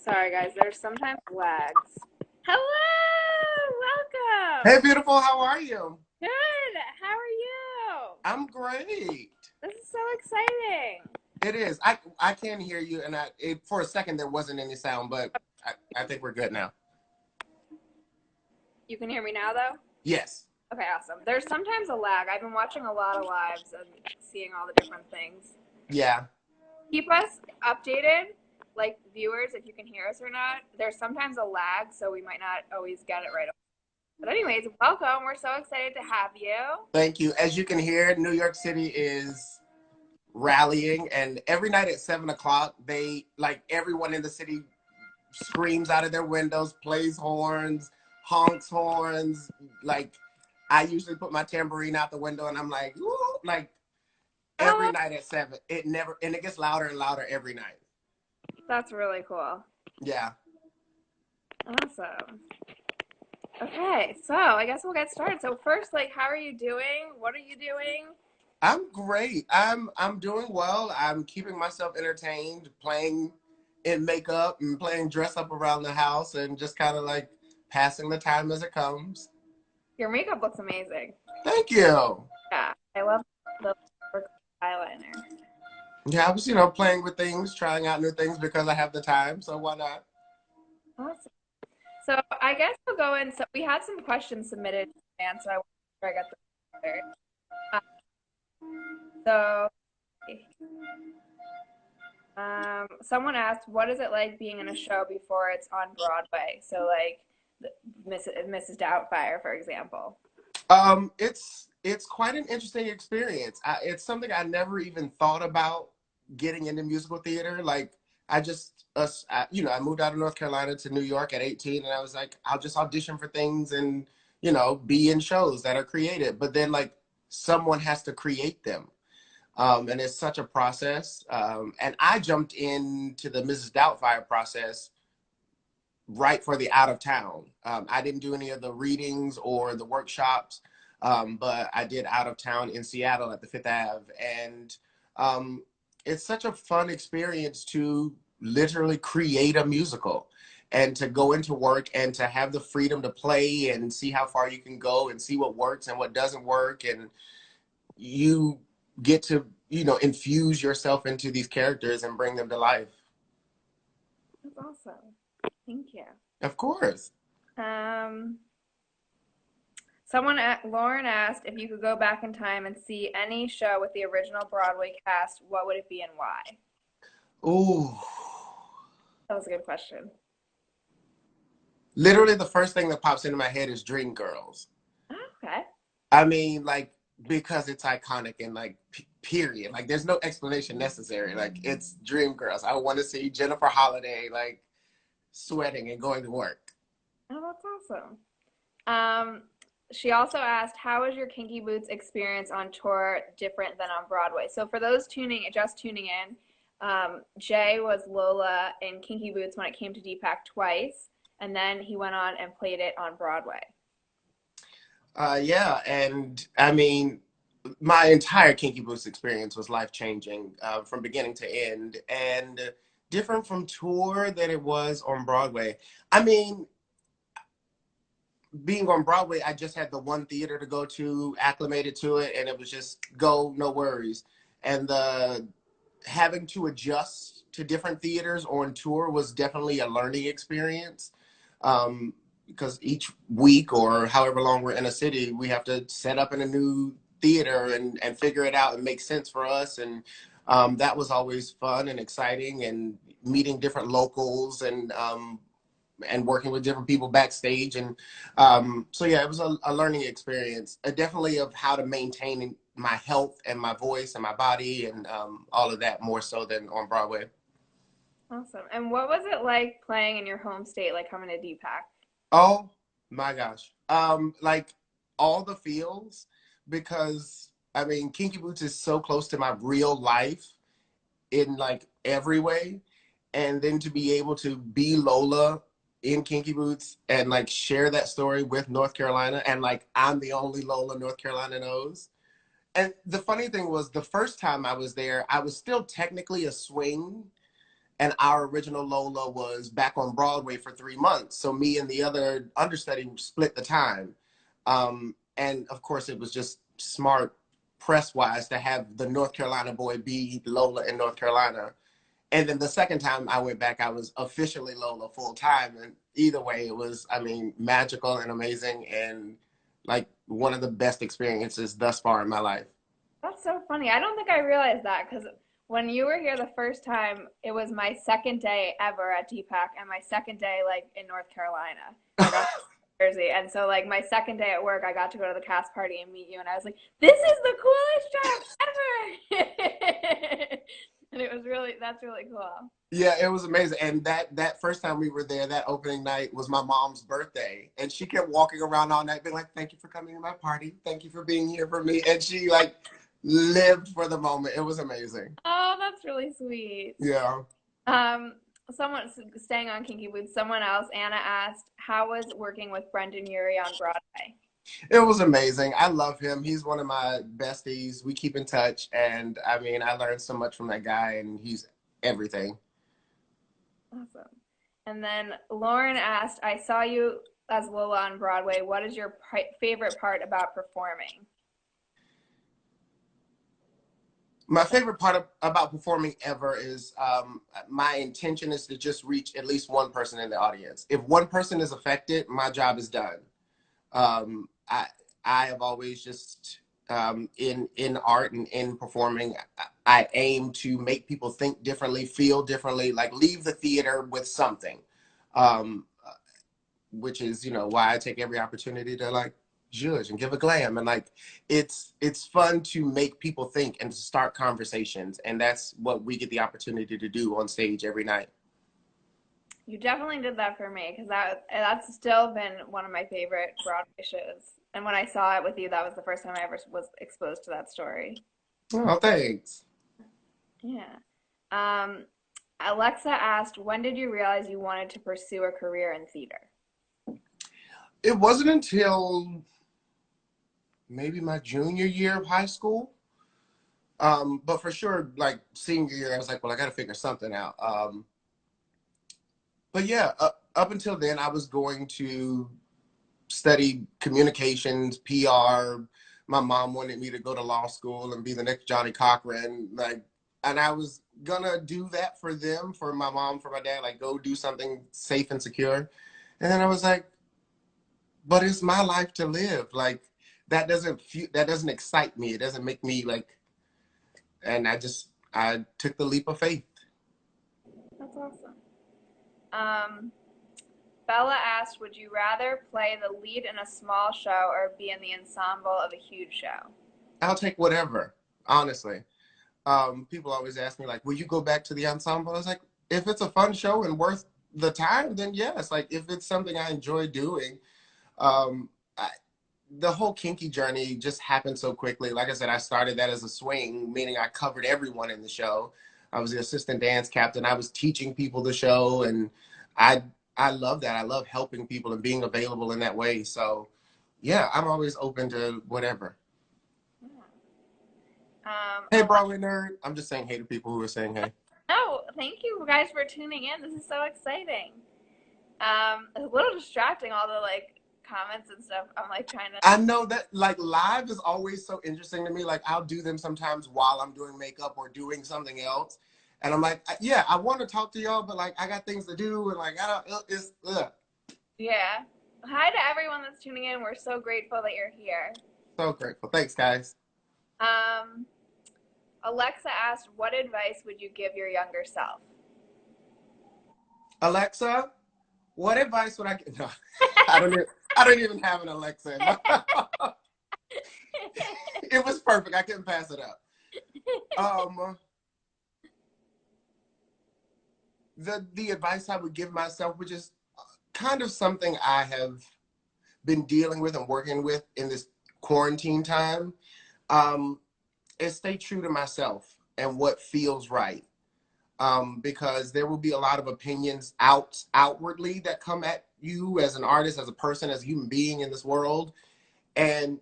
Sorry, guys. There's sometimes lags. Hello! Hey, Welcome! beautiful, how are you? Good! How are you? I'm great. This is so exciting. It is. I can hear you, and for a second there wasn't any sound, but I think we're good now. You can hear me now, though? Yes. Okay, awesome. There's sometimes a lag. I've been watching a lot of lives and seeing all the different things. Yeah. Keep us updated, like viewers, if you can hear us or not. There's sometimes a lag, so we might not always get it right away. But anyways, welcome. We're so excited to have you. Thank you. As you can hear, New York City is rallying, and every night at 7 o'clock, everyone in the city screams out of their windows, plays horns, honks horns. Like, I usually put my tambourine out the window, and I'm like, woo, like every night at 7. It gets louder and louder every night. That's really cool. Yeah. Awesome. Okay, so I guess we'll get started. So first, how are you doing? What are you doing? I'm great. I'm doing well. I'm keeping myself entertained, playing in makeup and playing dress up around the house and just kind of like passing the time as it comes. Your makeup looks amazing. Thank you. Yeah, I love the eyeliner. Yeah, I was, playing with things, trying out new things because I have the time, so why not? Awesome. So I guess we'll go in. So we had some questions submitted, and so I want to make sure I got them answered. So someone asked, what is it like being in a show before it's on Broadway? So Mrs. Doubtfire, for example. It's quite an interesting experience. It's something I never even thought about getting into musical theater. Like I moved out of North Carolina to New York at 18, and I was like, I'll just audition for things and be in shows that are created. But then someone has to create them. And it's such a process. And I jumped into the Mrs. Doubtfire process right for the out of town. I didn't do any of the readings or the workshops, but I did out of town in Seattle at the Fifth Ave. And it's such a fun experience to literally create a musical and to go into work and to have the freedom to play and see how far you can go and see what works and what doesn't work. And you get to, infuse yourself into these characters and bring them to life. That's awesome. Thank you. Of course. Lauren asked if you could go back in time and see any show with the original Broadway cast, what would it be and why? Ooh. That was a good question. Literally the first thing that pops into my head is Dreamgirls. Okay. I mean, because it's iconic and period. There's no explanation necessary. It's Dreamgirls. I want to see Jennifer Holliday sweating and going to work. Oh, that's awesome. She also asked, how was your Kinky Boots experience on tour different than on Broadway? So for those tuning in, Jay was Lola in Kinky Boots when it came to DPAC twice, and then he went on and played it on Broadway. Yeah, and I mean, my entire Kinky Boots experience was life-changing from beginning to end, and different from tour than it was on Broadway. I mean, being on Broadway, I just had the one theater to go to, acclimated to it, and it was just go, no worries. And having to adjust to different theaters on tour was definitely a learning experience. Because each week or however long we're in a city, we have to set up in a new theater and figure it out and make sense for us. And that was always fun and exciting, and meeting different locals and working with different people backstage. And so, yeah, it was a learning experience, definitely of how to maintain my health and my voice and my body and all of that, more so than on Broadway. Awesome. And what was it like playing in your home state, coming to DPAC? Oh my gosh. All the feels, because I mean, Kinky Boots is so close to my real life in every way. And then to be able to be Lola in Kinky Boots and share that story with North Carolina, and I'm the only Lola North Carolina knows. And the funny thing was, the first time I was there, I was still technically a swing. and our original Lola was back on Broadway for 3 months. So me and the other understudy split the time. And of course, it was just smart press-wise to have the North Carolina boy be Lola in North Carolina. And then the second time I went back, I was officially Lola full time. And either way, it was, I mean, magical and amazing and like one of the best experiences thus far in my life. That's so funny. I don't think I realized that because when you were here the first time, it was my second day ever at DPAC and my second day like in North Carolina. I got to Jersey, and so like my second day at work, I got to go to the cast party and meet you, and I was like, "This is the coolest job ever!" And it was really that's really cool. Yeah, it was amazing. And that first time we were there, that opening night was my mom's birthday. And she kept walking around all night being like, thank you for coming to my party. Thank you for being here for me. And she like lived for the moment. It was amazing. Oh, that's really sweet. Yeah. Um, someone staying on Kinky Boots, someone else, Anna asked, how was working with Brendan Urie on Broadway? It was amazing. I love him. He's one of my besties. We keep in touch. And I mean, I learned so much from that guy and he's everything. Awesome. And then Lauren asked, I saw you as Lola on Broadway. What is your favorite part about performing? My favorite part about performing ever is my intention is to just reach at least one person in the audience. If one person is affected, my job is done. Um, I I have always just in art and in performing, I aim to make people think differently, feel differently, like leave the theater with something, um, which is why I take every opportunity to like judge and give a glam and like it's fun to make people think and to start conversations, and that's what we get the opportunity to do on stage every night. You definitely did that for me because that's still been one of my favorite Broadway shows. And when I saw it with you, that was the first time I ever was exposed to that story. Oh, thanks. Yeah. Um, Alexa asked, when did you realize you wanted to pursue a career in theater? It wasn't until maybe my junior year of high school. But for sure, like senior year, I was like, well, I got to figure something out. But yeah, up until then, I was going to study communications, PR. My mom wanted me to go to law school and be the next Johnny Cochran. Like, and I was gonna do that for them, for my mom, for my dad, like go do something safe and secure. And then I was like, but it's my life to live. Like that doesn't excite me. It doesn't make me like. And I took the leap of faith. That's awesome. Um, Bella asked, would you rather play the lead in a small show or be in the ensemble of a huge show? I'll take whatever, honestly. People always ask me like, will you go back to the ensemble? I was like, if it's a fun show and worth the time, then yes. Like if it's something I enjoy doing, um, I, the whole kinky journey just happened so quickly. Like I said, I started that as a swing, meaning I covered everyone in the show. I was the assistant dance captain. I was teaching people the show, and I I love that. I love helping people and being available in that way. So, yeah, I'm always open to whatever. Hey, Ale- Broadway nerd. I'm just saying hey to people who are saying hey. oh, thank you guys for tuning in. This is so exciting. It's a little distracting, all the like comments and stuff. I'm like trying to. I know that like live is always so interesting to me. Like I'll do them sometimes while I'm doing makeup or doing something else. And I'm like, yeah, I want to talk to y'all, but like I got things to do and like I don't it's Yeah. Hi to everyone that's tuning in. We're so grateful that you're here. so grateful. Thanks, guys. Um, Alexa asked, what advice would you give your younger self? Alexa, what advice would I give? No, I don't even have an Alexa. It was perfect. I couldn't pass it up. The advice I would give myself, which is kind of something I have been dealing with and working with in this quarantine time, is stay true to myself and what feels right. Because there will be a lot of opinions outwardly that come at you as an artist, as a person, as a human being in this world. And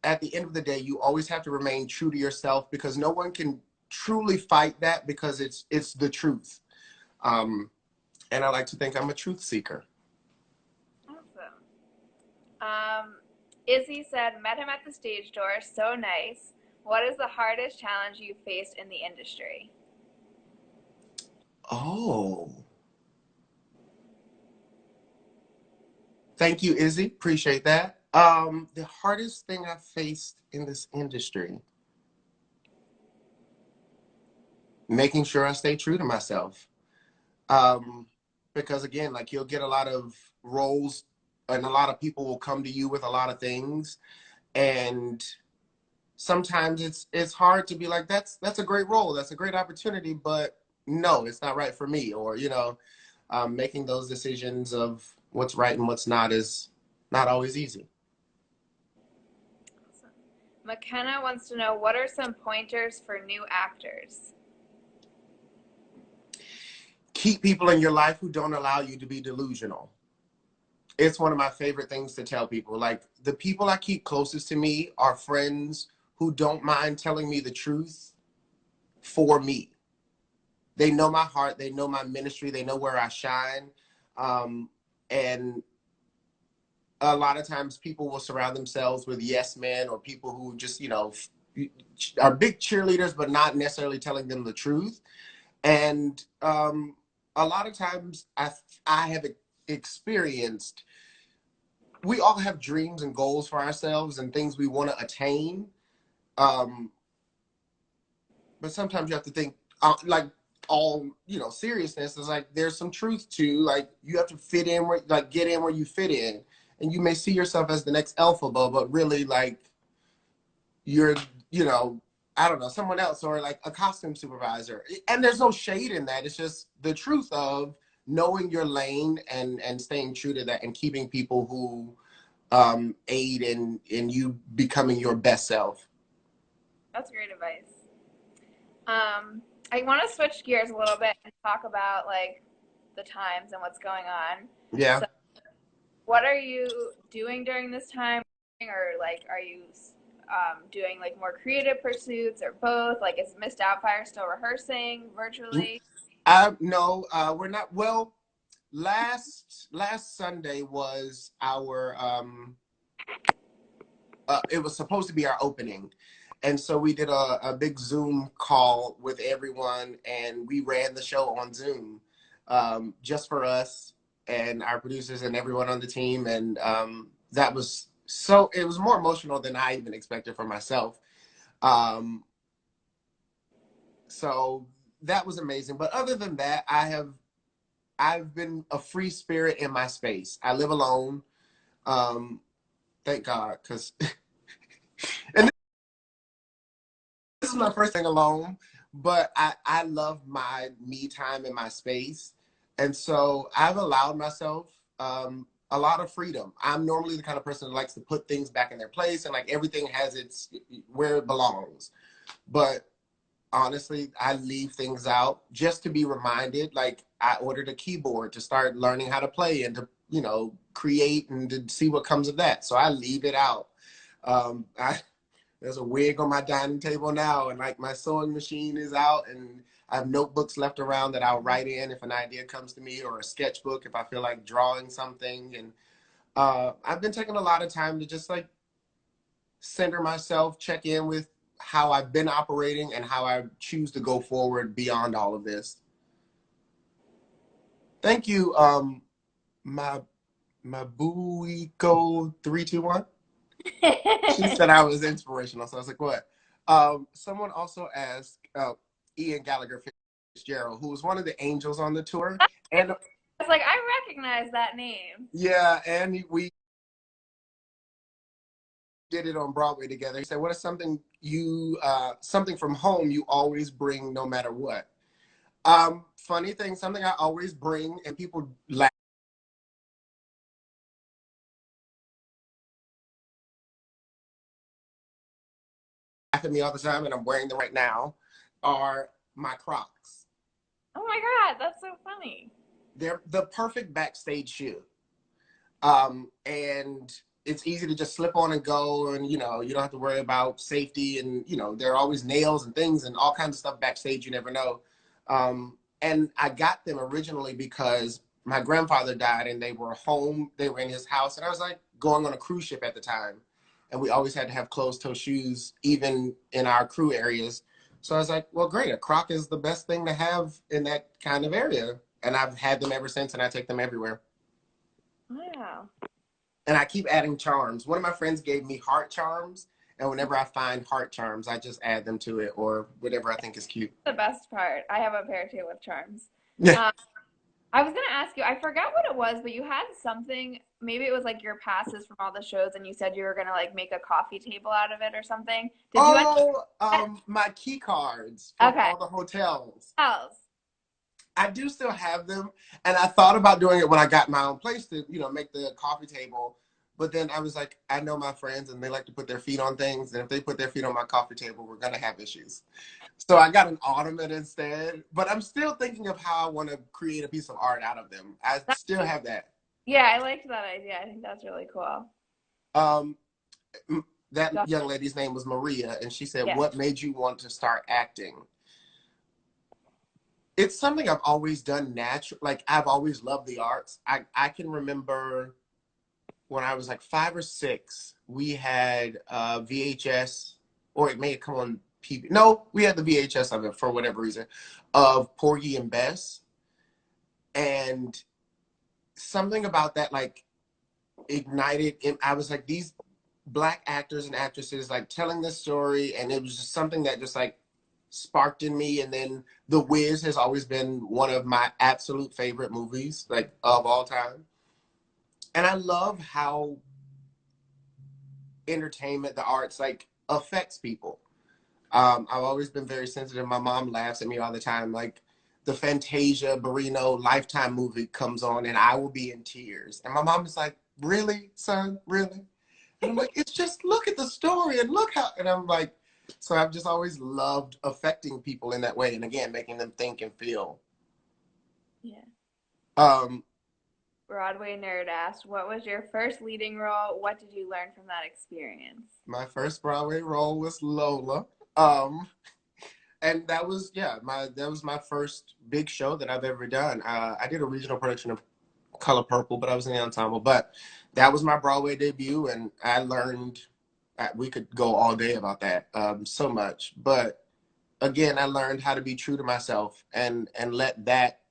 at the end of the day, you always have to remain true to yourself because no one can truly fight that because it's the truth. And I like to think I'm a truth seeker. Awesome. Izzy said, met him at the stage door. So nice. What is the hardest challenge you faced in the industry? Oh, thank you, Izzy. Appreciate that. The hardest thing I've faced in this industry, making sure I stay true to myself. Um, because again, like you'll get a lot of roles and a lot of people will come to you with a lot of things. And sometimes it's hard to be like, that's a great role. That's a great opportunity, but no, it's not right for me. Or, making those decisions of what's right and what's not is not always easy. Awesome. McKenna wants to know, what are some pointers for new actors? Keep people in your life who don't allow you to be delusional. It's one of my favorite things to tell people. Like, the people I keep closest to me are friends who don't mind telling me the truth for me. They know my heart, they know my ministry, they know where I shine. And a lot of times people will surround themselves with yes men or people who just, are big cheerleaders, but not necessarily telling them the truth. And a lot of times I have experienced, we all have dreams and goals for ourselves and things we want to attain. Um, but sometimes you have to think, like, all seriousness is like there's some truth to, like, you have to fit in where, like, get in where you fit in, and you may see yourself as the next Elphaba, but really, like, you're, I don't know, someone else, or like a costume supervisor. And there's no shade in that. It's just the truth of knowing your lane and staying true to that and keeping people who aid in you becoming your best self. That's great advice. I want to switch gears a little bit and talk about like the times and what's going on. Yeah. So, what are you doing during this time, or like, are you doing like more creative pursuits or both? Like, is Miss Doubtfire still rehearsing virtually? No, we're not. Well, last Sunday was our it was supposed to be our opening. And so we did a big Zoom call with everyone, and we ran the show on Zoom, just for us and our producers and everyone on the team. And that was so, it was more emotional than I even expected for myself. Um, so that was amazing. But other than that, I've been a free spirit in my space. I live alone. Thank God, because and this is my first thing alone, but I love my me time in my space. And so I've allowed myself a lot of freedom. I'm normally the kind of person that likes to put things back in their place and like everything has its where it belongs. But honestly, I leave things out just to be reminded. Like, I ordered a keyboard to start learning how to play and to, create and to see what comes of that. So I leave it out. I There's a wig on my dining table now, and like my sewing machine is out, and I have notebooks left around that I'll write in if an idea comes to me, or a sketchbook if I feel like drawing something. And I've been taking a lot of time to just like center myself, check in with how I've been operating and how I choose to go forward beyond all of this. Thank you, my Buiko 321. She said I was inspirational, so I was like, what? Someone also asked Ian Gallagher Fitzgerald, who was one of the angels on the tour. And I was like, I recognize that name. yeah, and we did it on Broadway together. He said, what is something something from home you always bring no matter what? Funny thing, something I always bring, and people laugh at me all the time, and I'm wearing them right now, are my Crocs. Oh my God, that's so funny. They're the perfect backstage shoe. And it's easy to just slip on and go, and you don't have to worry about safety, and there are always nails and things and all kinds of stuff backstage you never know. And I got them originally because my grandfather died and they were home. They were in his house. And I was like going on a cruise ship at the time. And we always had to have closed toe shoes, even in our crew areas. So I was like, well, great. A Croc is the best thing to have in that kind of area. And I've had them ever since, and I take them everywhere. Wow. And I keep adding charms. One of my friends gave me heart charms. And whenever I find heart charms, I just add them to it or whatever I think is cute. The best part. I have a pair too with charms. Yeah. Um, I was gonna ask you, I forgot what it was, but you had something, maybe it was like your passes from all the shows and you said you were gonna like make a coffee table out of it or something. Did you end up My key cards from okay. all the hotels. Else. I do still have them, and I thought about doing it when I got my own place to, make the coffee table. But then I was like, I know my friends, and they like to put their feet on things, and if they put their feet on my coffee table, we're gonna have issues. So I got an ottoman instead. But I'm still thinking of how I want to create a piece of art out of them. I still have that. Yeah, I liked that idea. I think that's really cool. Um, that So, young lady's name was Maria, and she said, yeah. "What made you want to start acting?" It's something I've always done natural. Like I've always loved the arts. I can remember when I was like 5 or 6, we had VHS, or it may have come on PB. No, we had the VHS of it for whatever reason, of Porgy and Bess, and something about that like ignited. I was like these Black actors and actresses like telling this story, and it was just something that just like sparked in me. And then The Wiz has always been one of my absolute favorite movies, like of all time. And I love how entertainment, the arts, like affects people. I've always been very sensitive. My mom laughs at me all the time. Like the Fantasia Barrino Lifetime movie comes on, and I will be in tears. And my mom is like, "Really, son? Really?" And I'm like, "It's just look at the story and look how." And I'm like, so I've just always loved affecting people in that way, and again, making them think and feel. Yeah. Um, Broadway Nerd asked, what was your first leading role? What did you learn from that experience? my first Broadway role was Lola. Um, and that was my first big show that I've ever done. I did a regional production of Color Purple, but I was in the ensemble. But that was my Broadway debut, and I learned. We could go all day about that, so much. But again, I learned how to be true to myself and let that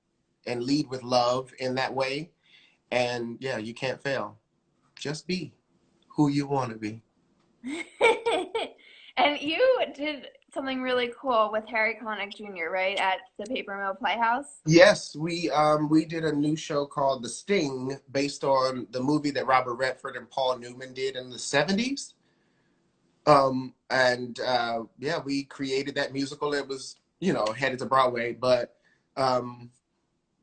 and lead with love in that way. And yeah, you can't fail. Just be who you want to be. And you did something really cool with Harry Connick Jr., right, at the Paper Mill Playhouse? Yes, we did a new show called The Sting based on the movie that Robert Redford and Paul Newman did in the 70s. Yeah, we created that musical. It was, headed to Broadway, but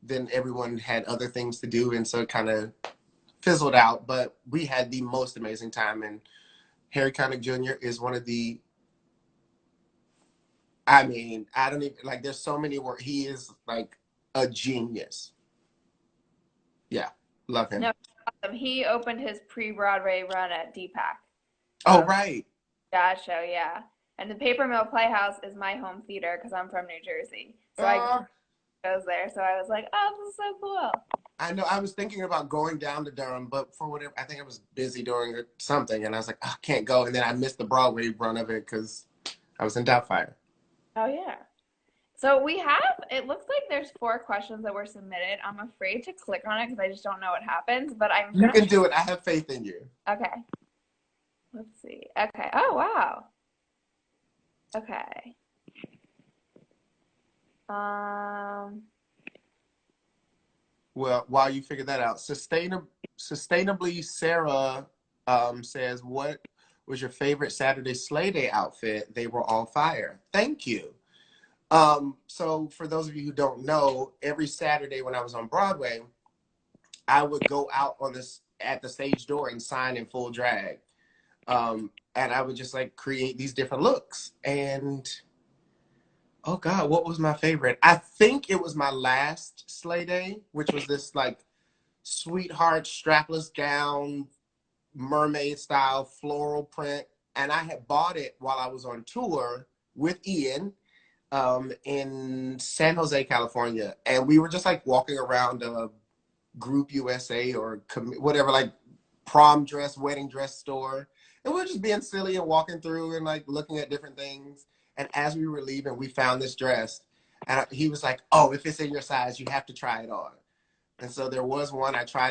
then everyone had other things to do, and so it kind of fizzled out. But we had the most amazing time, and Harry Connick Jr. is one of the. I mean, I don't even like. There's so many where he is like a genius. Yeah, love him. No, awesome. He opened his pre-Broadway run at DPAC. Oh, right. That show, yeah. And the Paper Mill Playhouse is my home theater because I'm from New Jersey. So I Uh, goes there. So I was like, oh, this is so cool. I know I was thinking about going down to Durham, but for whatever, I think I was busy doing something, and I was like, oh, I can't go. And then I missed the Broadway run of it because I was in Doubtfire. Oh, yeah. So we have, it looks like there's 4 questions that were submitted. I'm afraid to click on it because I just don't know what happens, but I'm You going can to. do it. I have faith in you. Okay. Let's see. Okay. Oh, wow. Okay. Um, Well, while you figure that out, sustainably, Sarah says, "What was your favorite Saturday Slay Day outfit? They were all fire. Thank you." So for those of you who don't know, every Saturday when I was on Broadway, I would go out on this at the stage door and sign in full drag. And I would just like create these different looks. And oh God, what was my favorite? I think it was my last Slay Day, which was this like sweetheart strapless gown, mermaid style floral print. And I had bought it while I was on tour with Ian. in San Jose, California, and we were just like walking around Group USA or whatever, like prom dress, wedding dress store. And we were just being silly and walking through and like looking at different things. And as we were leaving, we found this dress. And he was like, "Oh, if it's in your size, you have to try it on." And so there was one I tried